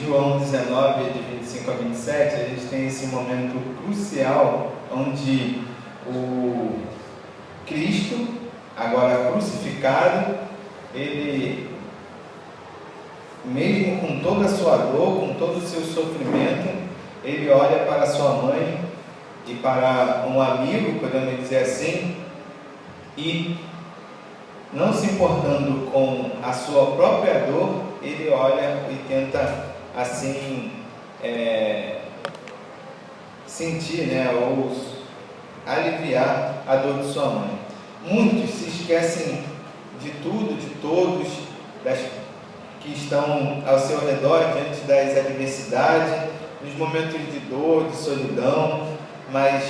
João 19, de 25 a 27, a gente tem esse momento crucial onde o Cristo, agora crucificado, ele, mesmo com toda a sua dor, com todo o seu sofrimento, ele olha para sua mãe e para um amigo, podemos dizer assim, e não se importando com a sua própria dor, ele olha e tenta assim sentir, ou aliviar a dor de sua mãe. Muitos se esquecem de tudo, de todos, que estão ao seu redor diante das adversidades, nos momentos de dor, de solidão, mas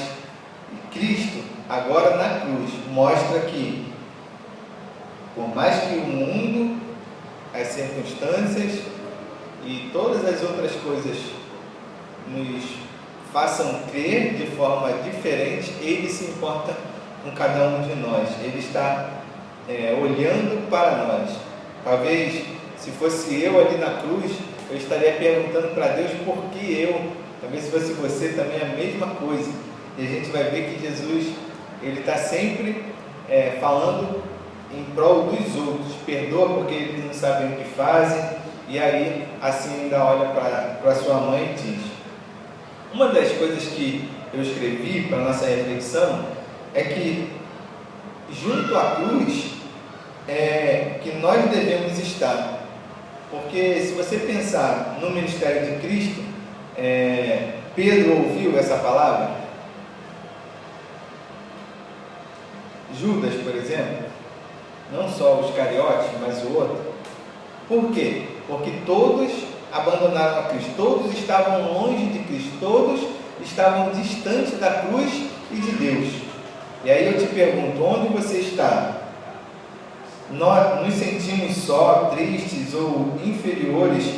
Cristo, agora na cruz, mostra que, por mais que o mundo, as circunstâncias e todas as outras coisas nos façam crer de forma diferente, Ele se importa com cada um de nós. Ele está olhando para nós. Talvez, se fosse eu ali na cruz, eu estaria perguntando para Deus por que eu. Talvez se fosse você também a mesma coisa. E a gente vai ver que Jesus, Ele está sempre falando em prol dos outros. Perdoa porque eles não sabem o que fazem. E aí, assim, ainda olha para sua mãe e diz: uma das coisas que eu escrevi para a nossa reflexão é que junto à cruz que nós devemos estar. Porque se você pensar no ministério de Cristo, Pedro ouviu essa palavra? Judas, por exemplo, não só os Iscariotes, mas o outro. Por quê? Porque todos abandonaram a Cristo, todos estavam longe de Cristo, todos estavam distantes da cruz e de Deus. E aí eu te pergunto, onde você está? Nós nos sentimos só, tristes ou inferiores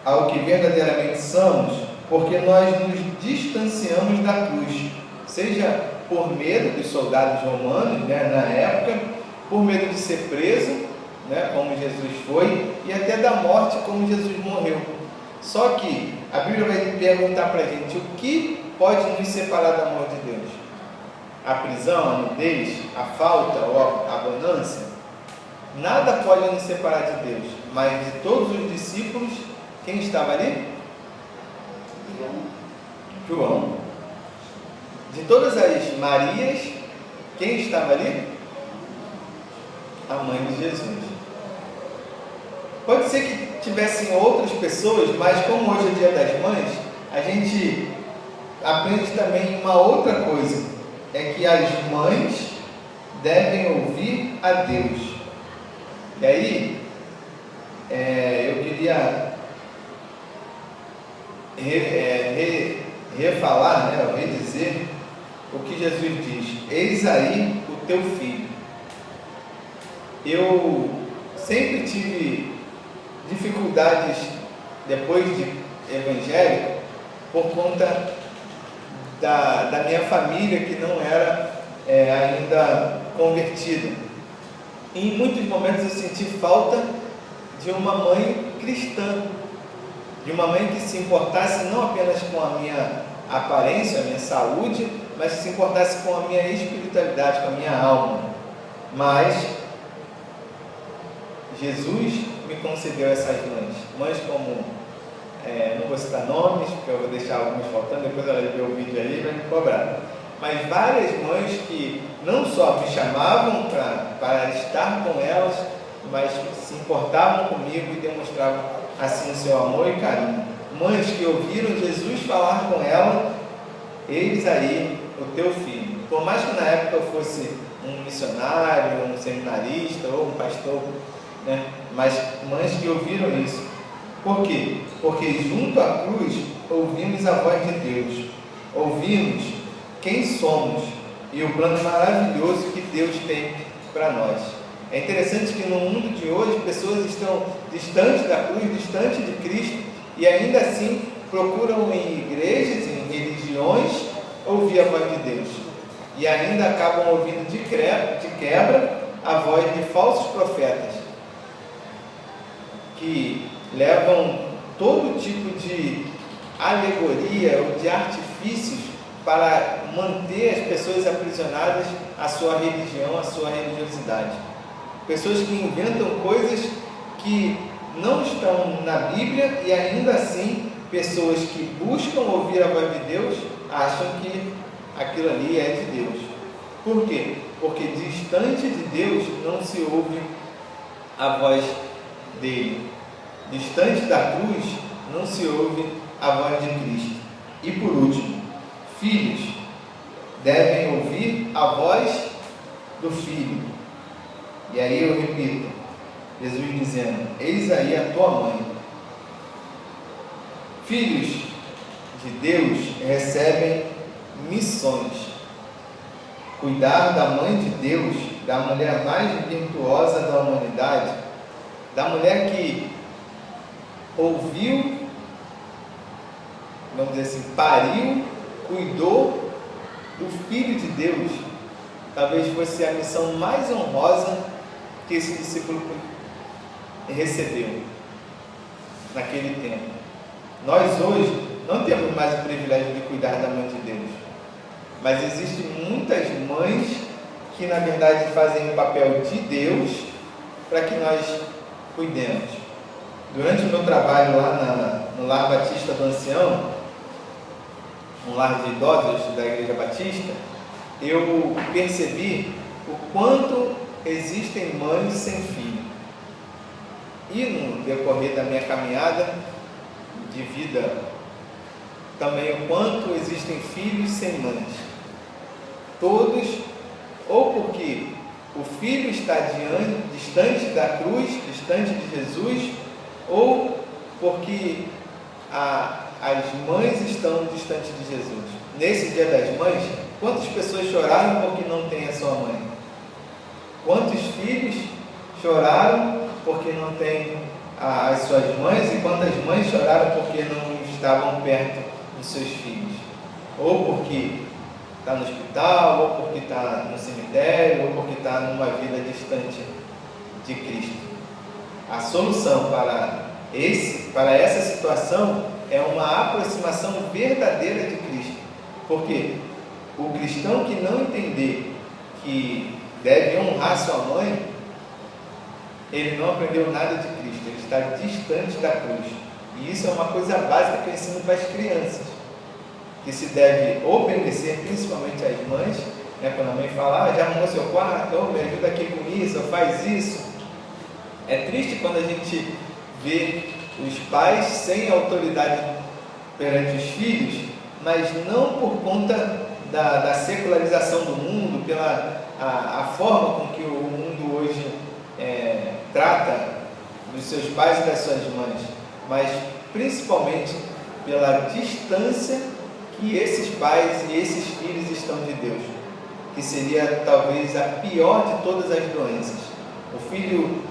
ao que verdadeiramente somos, porque nós nos distanciamos da cruz, seja por medo dos soldados romanos, na época, por medo de ser preso, como Jesus foi, e até da morte, como Jesus morreu. Só que a Bíblia vai perguntar para a gente: o que pode nos separar do amor de Deus? A prisão, a nudez, a falta ou a abundância? Nada pode nos separar de Deus. Mas de todos os discípulos, quem estava ali? João. De todas as Marias, quem estava ali? A mãe de Jesus. Pode ser que tivessem outras pessoas, mas como hoje é Dia das Mães, a gente aprende também uma outra coisa, é que as mães devem ouvir a Deus. E aí, eu queria refalar, redizer o que Jesus diz: eis aí o teu filho. Eu sempre tive dificuldades depois de evangélico por conta da minha família, que não era ainda convertida. E em muitos momentos eu senti falta de uma mãe cristã, de uma mãe que se importasse não apenas com a minha aparência, a minha saúde, mas que se importasse com a minha espiritualidade, com a minha alma. Mas Jesus me concedeu essas mães como, não vou citar nomes, porque eu vou deixar algumas faltando, depois ela vê o vídeo aí e vai me cobrar. Mas várias mães que não só me chamavam para estar com elas, mas se importavam comigo e demonstravam assim o seu amor e carinho. Mães que ouviram Jesus falar com ela: eis aí o teu filho. Por mais que na época eu fosse um missionário, um seminarista ou um pastor, mas mães que ouviram isso. Por quê? Porque junto à cruz ouvimos a voz de Deus, ouvimos quem somos e o plano maravilhoso que Deus tem para nós. É interessante que no mundo de hoje pessoas estão distantes da cruz, distantes de Cristo, e ainda assim procuram em igrejas, em religiões, ouvir a voz de Deus, e ainda acabam ouvindo de quebra a voz de falsos profetas, que levam todo tipo de alegoria ou de artifícios para manter as pessoas aprisionadas à sua religião, à sua religiosidade. Pessoas que inventam coisas que não estão na Bíblia e ainda assim pessoas que buscam ouvir a voz de Deus acham que aquilo ali é de Deus. Por quê? Porque distante de Deus não se ouve a voz dele. Distante da cruz não se ouve a voz de Cristo. E por último, filhos devem ouvir a voz do Filho. E aí eu repito, Jesus dizendo: eis aí a tua mãe. Filhos de Deus recebem missões. Cuidar da mãe de Deus, da mulher mais virtuosa da humanidade, da mulher que ouviu, vamos dizer assim, pariu, cuidou do Filho de Deus, talvez fosse a missão mais honrosa que esse discípulo recebeu naquele tempo. Nós hoje não temos mais o privilégio de cuidar da mãe de Deus, mas existem muitas mães que na verdade fazem o papel de Deus para que nós cuidemos. Durante o meu trabalho lá no Lar Batista do Ancião, um lar de idosos da Igreja Batista, eu percebi o quanto existem mães sem filho. E no decorrer da minha caminhada de vida, também o quanto existem filhos sem mães. Todos, ou porque o filho está distante da cruz, distante de Jesus, ou porque as mães estão distantes de Jesus. Nesse Dia das Mães, quantas pessoas choraram porque não tem a sua mãe? Quantos filhos choraram porque não tem as suas mães? E quantas mães choraram porque não estavam perto dos seus filhos? Ou porque está no hospital, ou porque está no cemitério, ou porque está numa vida distante de Cristo. A solução para essa situação é uma aproximação verdadeira de Cristo. Porque o cristão que não entender que deve honrar sua mãe, ele não aprendeu nada de Cristo, ele está distante da cruz. E isso é uma coisa básica que eu ensino para as crianças, que se deve obedecer principalmente às mães, né? Quando a mãe fala: já arrumou seu quarto, me ajuda aqui com isso, faz isso. É triste quando a gente vê os pais sem autoridade perante os filhos, mas não por conta da secularização do mundo, pela a forma com que o mundo hoje trata dos seus pais e das suas mães, mas principalmente pela distância que esses pais e esses filhos estão de Deus, que seria talvez a pior de todas as doenças. O filho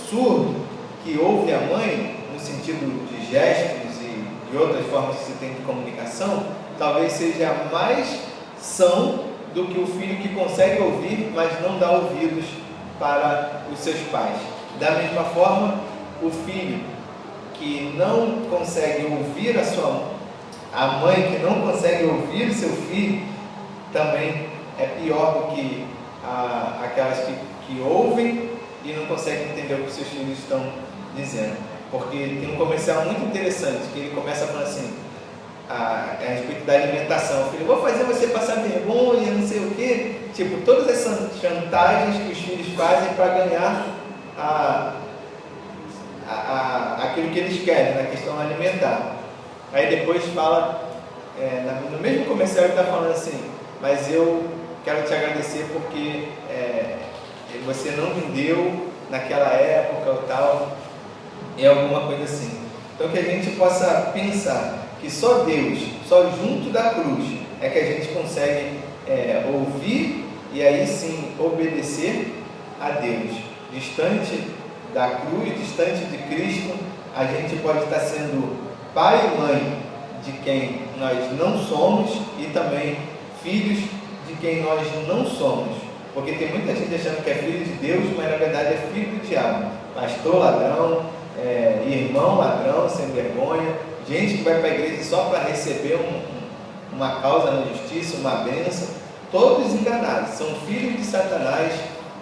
surdo que ouve a mãe, no sentido de gestos e de outras formas que se tem de comunicação, talvez seja mais são do que o filho que consegue ouvir, mas não dá ouvidos para os seus pais. Da mesma forma, o filho que não consegue ouvir a mãe que não consegue ouvir o seu filho, também é pior do que aquelas que ouvem e não conseguem entender o que os seus filhos estão dizendo. Porque tem um comercial muito interessante, que ele começa falando assim, a respeito da alimentação: filho, vou fazer você passar vergonha, não sei o quê. Tipo, todas essas chantagens que os filhos fazem para ganhar aquilo que eles querem na questão alimentar. Aí depois fala, no mesmo comercial ele está falando assim: mas eu quero te agradecer porque você não me deu naquela época ou tal, e alguma coisa assim. Então que a gente possa pensar que só Deus, só junto da cruz, é que a gente consegue ouvir e aí sim obedecer a Deus. Distante da cruz, distante de Cristo, a gente pode estar sendo pai e mãe de quem nós não somos e também filhos de quem nós não somos. Porque tem muita gente achando que é filho de Deus, mas na verdade é filho do diabo. Pastor ladrão, irmão ladrão, sem vergonha. gente que vai para a igreja só para receber uma causa na justiça, uma bênção, todos enganados, são filhos de Satanás,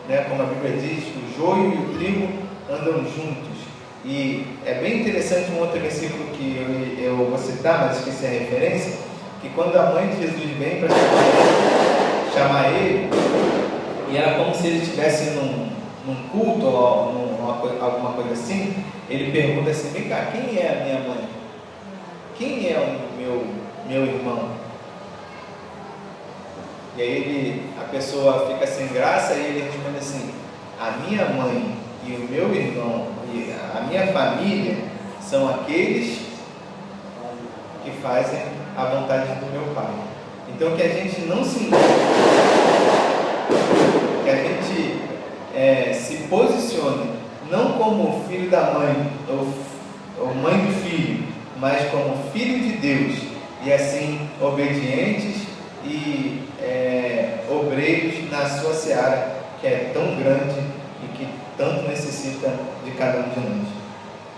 né? Como a Bíblia diz, o joio e o trigo andam juntos. E é bem interessante um outro versículo que eu vou citar, mas esqueci a referência, que quando a mãe de Jesus vem para chamar ele, e era como se ele estivesse num culto ou alguma coisa assim, ele pergunta assim: vem cá, quem é a minha mãe? Quem é o meu irmão? E aí a pessoa fica sem graça e ele responde assim: a minha mãe e o meu irmão e a minha família são aqueles que fazem a vontade do meu Pai. Então que a gente não se engane, que a gente se posicione não como filho da mãe ou mãe do filho, mas como filho de Deus, e assim obedientes e obreiros na sua seara, que é tão grande e que tanto necessita de cada um de nós.